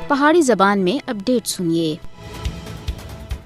پہاڑی زبان میں اپڈیٹ سنیے۔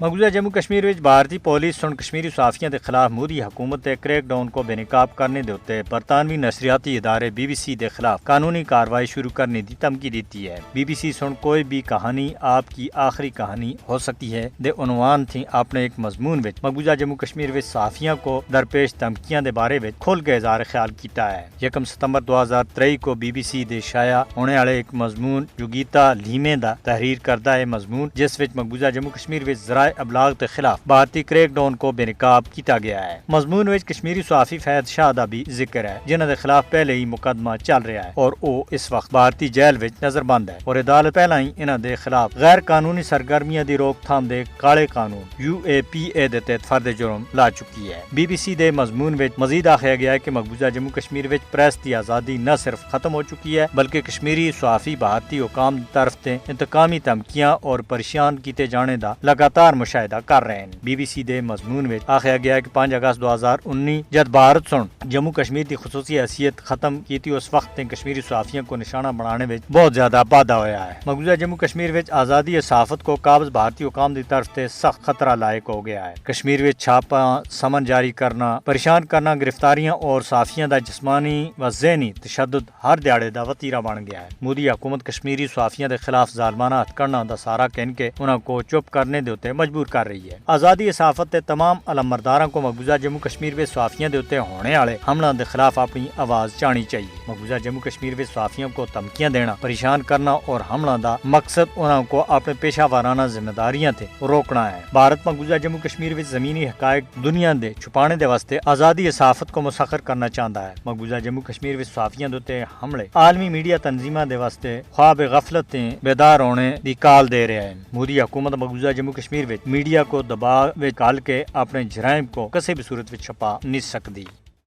مقبوضہ جموں کشمیر وچ بھارتی پولیس سن کشمیری صحافیوں کے خلاف مودی حکومت کے کریک ڈاؤن کو بے نقاب کرنے دے اتتے برطانوی نشریاتی ادارے BBC کے خلاف قانونی کارروائی شروع کرنے کی دھمکی دیتی ہے۔ BBC سن کوئی بھی کہانی آپ کی آخری کہانی ہو سکتی ہے دے عنوان تھی اپنے ایک مضمون وچ مقبوضہ جموں کشمیر وچ صحافیوں کو درپیش دھمکیاں دے بارے وچ کھل کے اظہار خیال کیتا ہے۔ 1 ستمبر 2023 کو BBC دے شائع ہونے والے ایک مضمون جو گیتا لیمے دا تحریر کردہ ہے مضمون جس وچ مقبوضہ جموں کشمیر وچ ذرائع ابلاغ کے خلاف بھارتی کریک ڈاؤن کو بے نقاب کیتا گیا ہے۔ مضمون وچ کشمیری صحافی فہد شاہ دا بھی ذکر ہے جنہاں دے خلاف پہلے ہی مقدمہ چل رہا ہے اور او اس وقت بھارتی جیل وچ نظر بند ہے اور عدالت پہلا ہی انہاں دے خلاف غیر قانونی سرگرمیاں دی روک تھام دے کالے قانون UAPA دے تحت فرد جرم لا چکی ہے۔ BBC دے مضمون وچ مزید آخیا گیا ہے کہ مقبوضہ جموں کشمیر وچ پریس دی آزادی نہ صرف ختم ہو چکی ہے بلکہ کشمیری صحافی بھارتی حکام دی طرف تے انتقامی دھمکیاں اور پریشان کیتے جانے دا لگاتار مشاہدہ کر رہے ہیں۔ BBC دے مضمون وچ آخیا گیا ہے کہ 5 اگست 2019 جد بھارت سن جموں کشمیر دی خصوصی حیثیت ختم کی تھی اس وقت کشمیری صحافیوں کو نشانہ بنانے وچ بہت زیادہ بادھا ہویا ہے۔ مقبوضہ جموں کشمیر وچ آزادی صحافت کو قابض بھارتی حکام دی طرف سے سخت خطرہ لائق ہو گیا ہے۔ کشمیر وچ چھاپا سمن جاری کرنا، پریشان کرنا، گرفتاریاں اور صحافیوں دا جسمانی و ذہنی تشدد ہر دیہڑے دا وتیرہ بن گیا ہے۔ مودی حکومت کشمیری صحافیوں دے خلاف ظالمانہ ہتھکنڈا دا سارا کہن کے انہاں کو چپ کرنے دے تے مجبور کر رہی ہے۔ آزادی صحافت کے تمام علمبرداراں کو مقبوضہ جموں کشمیر میں صحافیوں کے اتنے ہونے والے حملوں کے خلاف اپنی آواز چانی چاہیے۔ مقبوضہ جموں کشمیر میں صحافیوں کو دھمکیاں دینا، پریشان کرنا اور حملوں کا مقصد انہوں کو اپنے پیشہ وارانہ ذمہ داریاں تے روکنا ہے۔ بھارت مقبوضہ جموں کشمیر میں زمینی حقائق دنیا دے چھپانے دے واسطے آزادی صحافت کو مسخر کرنا چاہتا ہے۔ مقبوضہ جموں کشمیر میں صحافیوں کے حملے عالمی میڈیا تنظیموں دے واسطے خواب غفلت تے بیدار ہونے دی کال دے رہے ہیں۔ مودی حکومت مقبوضہ جموں کشمیر میں میڈیا کو دباؤ کال کے اپنے جرائم کو کسی بھی صورت میں چھپا نہیں سکتی۔